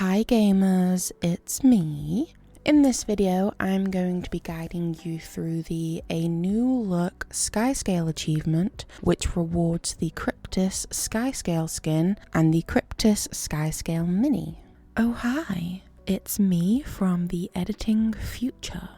Hi gamers, it's me. In this video, I'm going to be guiding you through the A New Look Skyscale achievement, which rewards the Kryptis Skyscale skin and the Kryptis Skyscale mini. Oh hi, it's me from the editing future.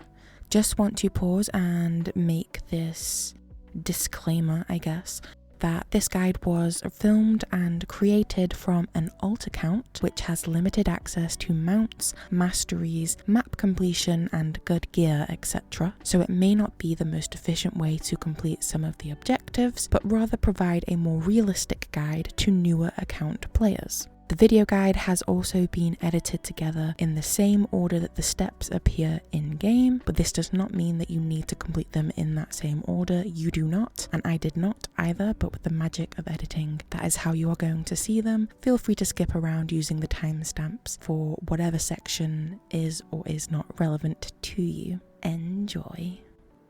Just want to pause and make this disclaimer, I guess, that this guide was filmed and created from an alt account which has limited access to mounts, masteries, map completion and good gear, etc. So it may not be the most efficient way to complete some of the objectives, but rather provide a more realistic guide to newer account players. The video guide has also been edited together in the same order that the steps appear in-game, but this does not mean that you need to complete them in that same order. You do not, and I did not either, but with the magic of editing, that is how you are going to see them. Feel free to skip around using the timestamps for whatever section is or is not relevant to you. Enjoy.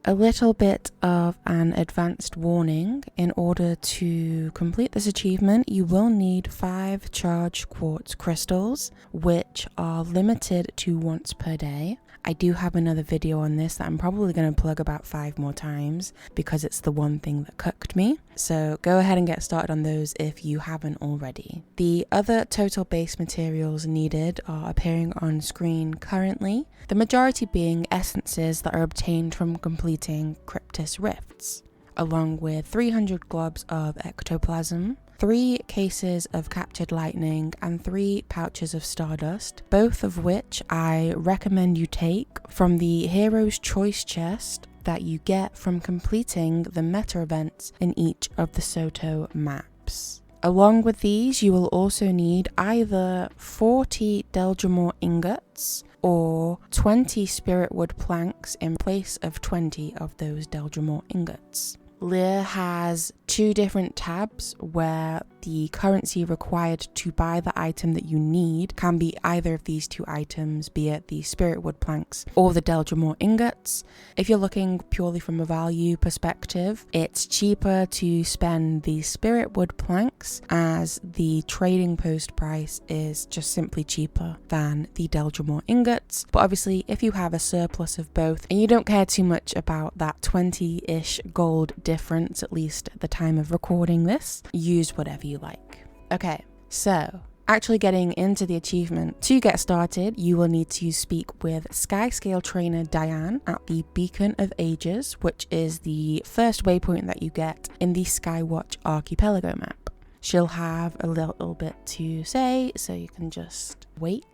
A little bit of an advanced warning. In order to complete this achievement, you will need 5 charged quartz crystals, which are limited to once per day. I do have another video on this that I'm probably going to plug about 5 more times because it's the one thing that cooked me. So go ahead and get started on those if you haven't already. The other total base materials needed are appearing on screen currently, the majority being essences that are obtained from completing Kryptis rifts, along with 300 globs of ectoplasm, 3 cases of captured lightning and 3 pouches of stardust, both of which I recommend you take from the Hero's Choice chest that you get from completing the meta events in each of the Soto maps. Along with these, you will also need either 40 Deldrimor ingots or 20 spirit wood planks in place of 20 of those Deldrimor ingots. Lear has 2 different tabs where the currency required to buy the item that you need can be either of these 2 items, be it the spirit wood planks or the Deldrimor ingots. If you're looking purely from a value perspective, it's cheaper to spend the spirit wood planks as the trading post price is just simply cheaper than the Deldrimor ingots. But obviously, if you have a surplus of both and you don't care too much about that 20-ish gold difference, at least at the time of recording this, use whatever you like. Okay, so actually getting into the achievement. To get started, you will need to speak with Skyscale trainer Dyanne at the Beacon of Ages, which is the first waypoint that you get in the Skywatch Archipelago map. She'll have a little bit to say, so you can just wait.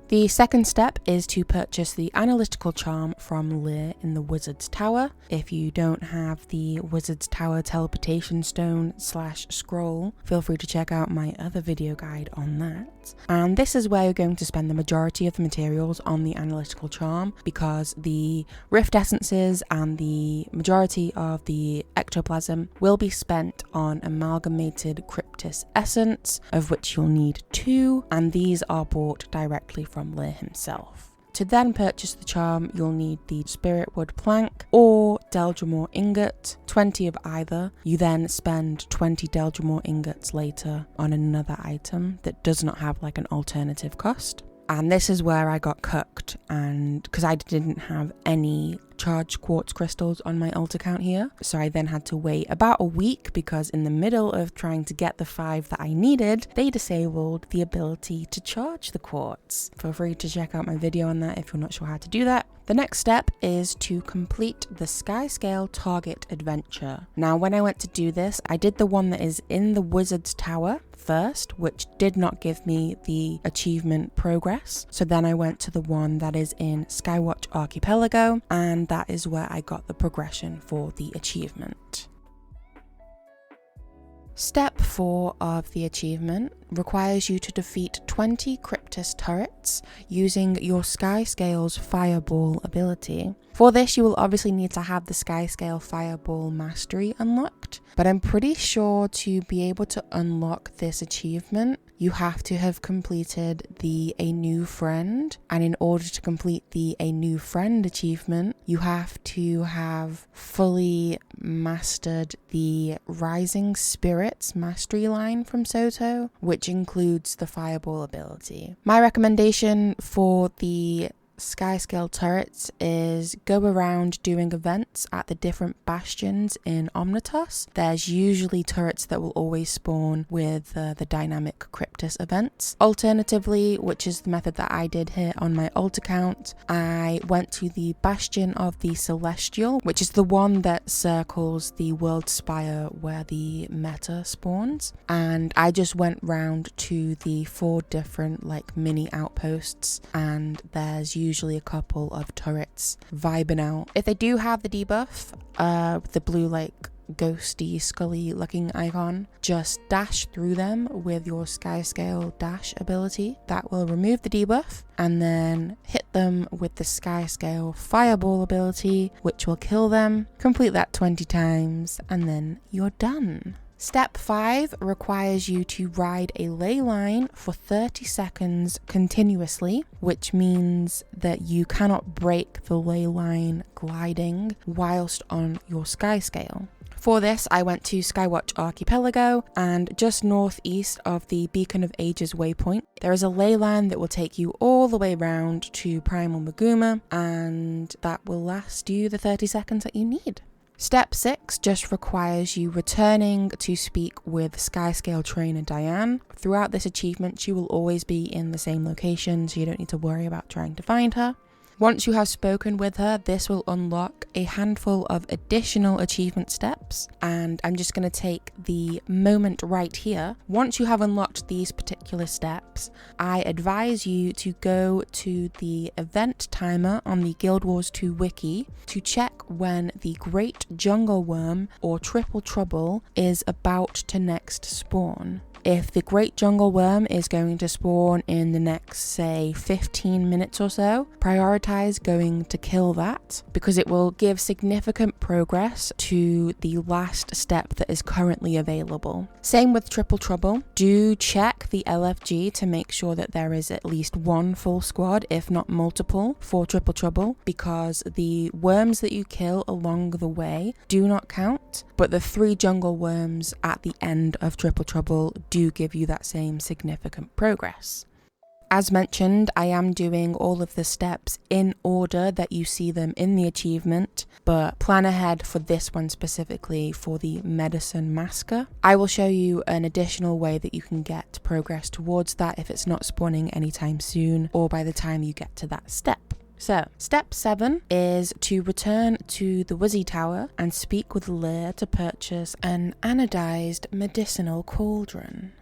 The second step is to purchase the Analytical Charm from Lear in the Wizard's Tower. If you don't have the Wizard's Tower Teleportation Stone / scroll, feel free to check out my other video guide on that. And this is where you're going to spend the majority of the materials on the Analytical Charm, because the Rift Essences and the majority of the ectoplasm will be spent on Amalgamated Kryptis Essence, of which you'll need 2, and these are bought directly from Lear himself. To then purchase the charm, you'll need the Spirit Wood Plank or Deldrimor Ingot, 20 of either. You then spend 20 Deldrimor Ingots later on another item that does not have like an alternative cost. And this is where I got cooked, and because I didn't have any charged quartz crystals on my alt account here, so I then had to wait about a week because in the middle of trying to get the 5 that I needed, they disabled the ability to charge the quartz. Feel free to check out my video on that if you're not sure how to do that. The next step is to complete the Skyscale Target Adventure. Now, when I went to do this, I did the one that is in the Wizard's Tower first, which did not give me the achievement progress. So then I went to the one that is in Skywatch Archipelago, and that is where I got the progression for the achievement. Step 4 of the achievement requires you to defeat 20 Kryptis turrets using your Skyscale's Fireball ability. For this, you will obviously need to have the Skyscale Fireball Mastery unlocked, but I'm pretty sure to be able to unlock this achievement, you have to have completed the A New Friend, and in order to complete the A New Friend achievement, you have to have fully mastered the Rising Spirits mastery line from Soto, which which includes the Fireball ability. My recommendation for the Skyscale turrets is go around doing events at the different bastions in Omnitos. There's usually turrets that will always spawn with the dynamic Kryptis events. Alternatively, which is the method that I did here on my alt account, I went to the bastion of the Celestial, which is the one that circles the world spire where the meta spawns, and I just went round to the 4 different like mini outposts, and there's usually a couple of turrets vibing out. If they do have the debuff, the blue like ghosty scully looking icon, just dash through them with your Skyscale dash ability. That will remove the debuff, and then hit them with the Skyscale Fireball ability, which will kill them. Complete that 20 times and then you're done. Step 5 requires you to ride a Leyline for 30 seconds continuously, which means that you cannot break the Leyline gliding whilst on your Skyscale. For this, I went to Skywatch Archipelago, and just northeast of the Beacon of Ages waypoint, there is a Leyline that will take you all the way round to Primal Maguma, and that will last you the 30 seconds that you need. Step 6 just requires you returning to speak with Skyscale trainer Dyanne. Throughout this achievement, she will always be in the same location, so you don't need to worry about trying to find her. Once you have spoken with her, this will unlock a handful of additional achievement steps, and I'm just going to take the moment right here. Once you have unlocked these particular steps, I advise you to go to the event timer on the Guild Wars 2 wiki to check when the Great Jungle Wurm or Triple Trouble is about to next spawn. If the Great Jungle Wurm is going to spawn in the next, say, 15 minutes or so, prioritize going to kill that, because it will give significant progress to the last step that is currently available. Same with Triple Trouble. Do check the LFG to make sure that there is at least one full squad, if not multiple, for Triple Trouble, because the worms that you kill along the way do not count, but the 3 jungle worms at the end of Triple Trouble do give you that same significant progress. As mentioned, I am doing all of the steps in order that you see them in the achievement, but plan ahead for this one specifically for the Medicine Masker. I will show you an additional way that you can get progress towards that if it's not spawning anytime soon or by the time you get to that step. So, step 7 is to return to the Wizzy Tower and speak with Lear to purchase an anodized medicinal cauldron,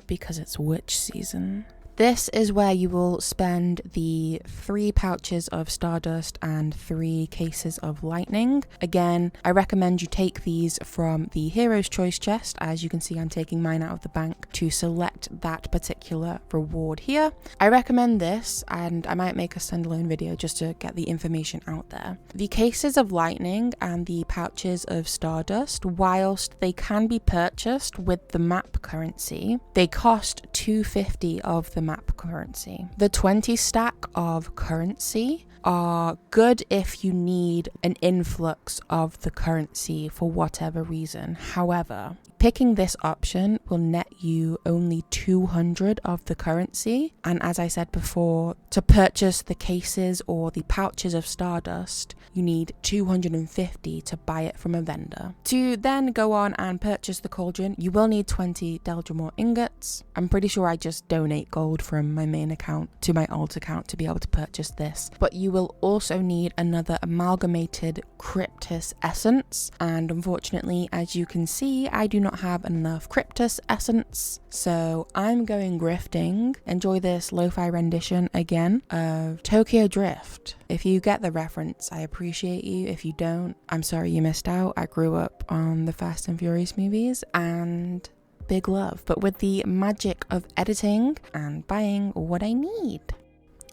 because it's witch season. This is where you will spend the 3 pouches of Stardust and 3 cases of Lightning. Again, I recommend you take these from the Hero's Choice chest. As you can see, I'm taking mine out of the bank to select that particular reward here. I recommend this, and I might make a standalone video just to get the information out there. The cases of Lightning and the pouches of Stardust, whilst they can be purchased with the map currency, they cost 250 of the map currency. The 20 stack of currency are good if you need an influx of the currency for whatever reason. However, picking this option will net you only 200 of the currency, and as I said before, to purchase the cases or the pouches of Stardust, you need 250 to buy it from a vendor. To then go on and purchase the cauldron, you will need 20 Deldrimore ingots. I'm pretty sure I just donate gold from my main account to my alt account to be able to purchase this, but you will also need another amalgamated Kryptis essence, and unfortunately, as you can see, I do not have enough Kryptis essence, so I'm going grifting. Enjoy this lo-fi rendition again of Tokyo Drift. If you get the reference, I appreciate you. If you don't, I'm sorry you missed out. I grew up on the Fast and Furious movies, and big love, but with the magic of editing and buying what I need.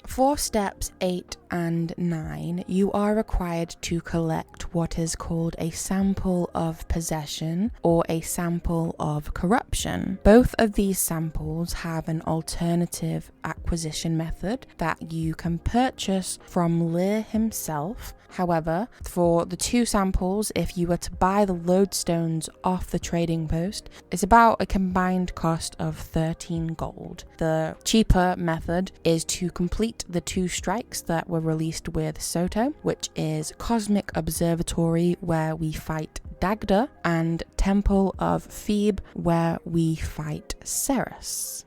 For steps 8 and 9, you are required to collect what is called a sample of possession or a sample of corruption. Both of these samples have an alternative acquisition method that you can purchase from Lear himself. However, for the two samples, if you were to buy the lodestones off the trading post, it's about a combined cost of 13 gold. The cheaper method is to complete the 2 strikes that were released with Soto, which is Cosmic Observatory, where we fight Dagda, and Temple of Thebe, where we fight Ceres.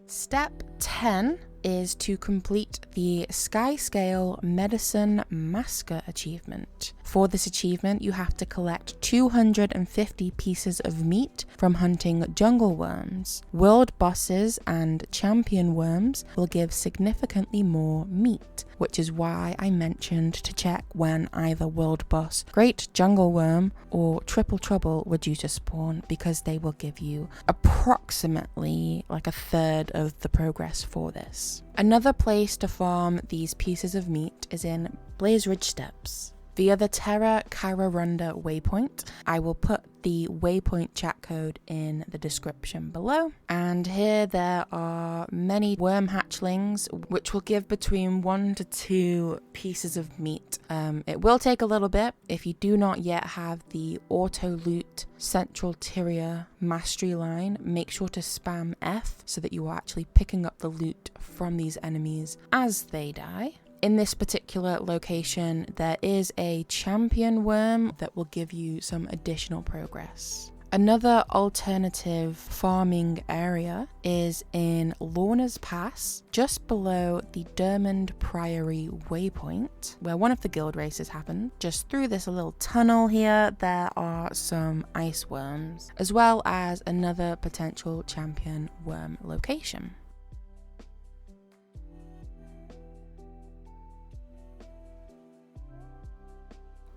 Step 10 is to complete the Skyscale Medicine Masker achievement. For this achievement, you have to collect 250 pieces of meat from hunting jungle wurms. World bosses and champion wurms will give significantly more meat, which is why I mentioned to check when either world boss, Great Jungle Wurm, or Triple Trouble were due to spawn, because they will give you approximately like a third of the progress for this. Another place to farm these pieces of meat is in Blaze Ridge Steppes via the Terra Carorunda Waypoint. I will put the waypoint chat code in the description below. And here there are many worm hatchlings, which will give between 1 to 2 pieces of meat. It will take a little bit. If you do not yet have the auto loot central tier mastery line, make sure to spam F so that you are actually picking up the loot from these enemies as they die. In this particular location, there is a champion worm that will give you some additional progress. Another alternative farming area is in Lorna's Pass, just below the Durmand Priory Waypoint, where one of the guild races happened. Just through this little tunnel here, there are some ice worms, as well as another potential champion worm location.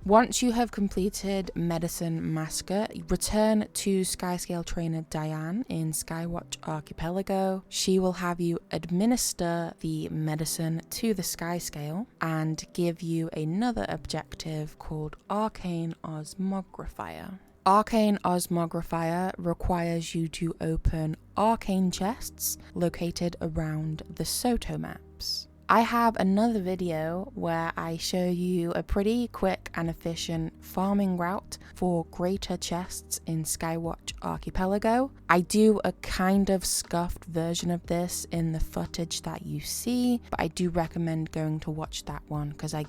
Once you have completed Medicine Masker, return to Skyscale trainer Dyanne in Skywatch Archipelago. She will have you administer the medicine to the Skyscale and give you another objective called Arcane Osmogrifier. Arcane Osmogrifier requires you to open arcane chests located around the Soto maps. I have another video where I show you a pretty quick and efficient farming route for greater chests in Skywatch Archipelago. I do a kind of scuffed version of this in the footage that you see, but I do recommend going to watch that one because I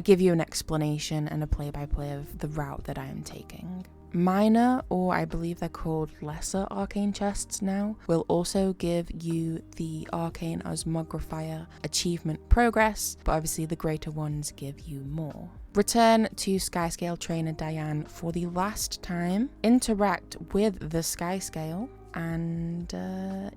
give you an explanation and a play-by-play of the route that I am taking. Minor, or I believe they're called lesser arcane chests now, will also give you the Arcane Osmogrifier achievement progress, but obviously the greater ones give you more. Return to Skyscale trainer Dyanne for the last time, interact with the Skyscale, and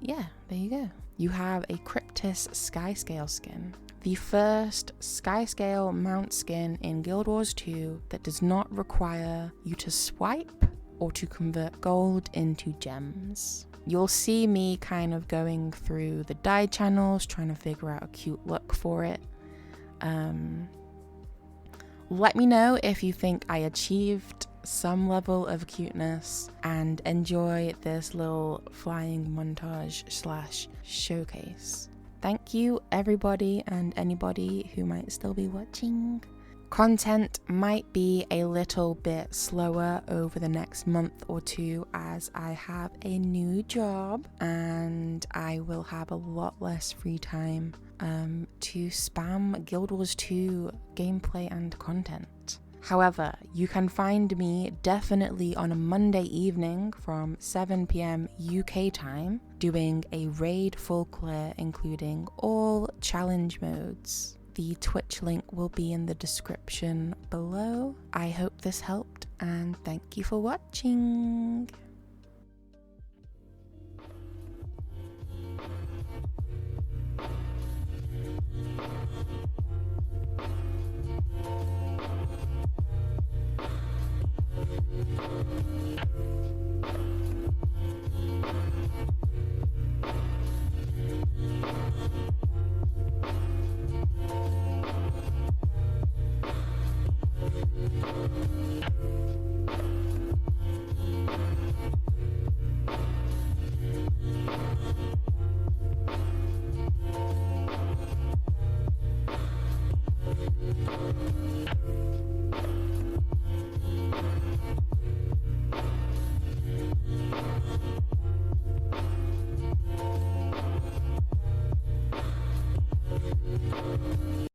yeah, there you go. You have a Kryptis Skyscale skin. The first Skyscale mount skin in Guild Wars 2 that does not require you to swipe or to convert gold into gems. You'll see me kind of going through the dye channels, trying to figure out a cute look for it. Let me know if you think I achieved some level of cuteness and enjoy this little flying montage slash showcase. Thank you everybody and anybody who might still be watching. Content might be a little bit slower over the next month or two as I have a new job and I will have a lot less free time to spam Guild Wars 2 gameplay and content. However, you can find me definitely on a Monday evening from 7 PM UK time doing a raid full clear including all challenge modes. The Twitch link will be in the description below. I hope this helped and thank you for watching.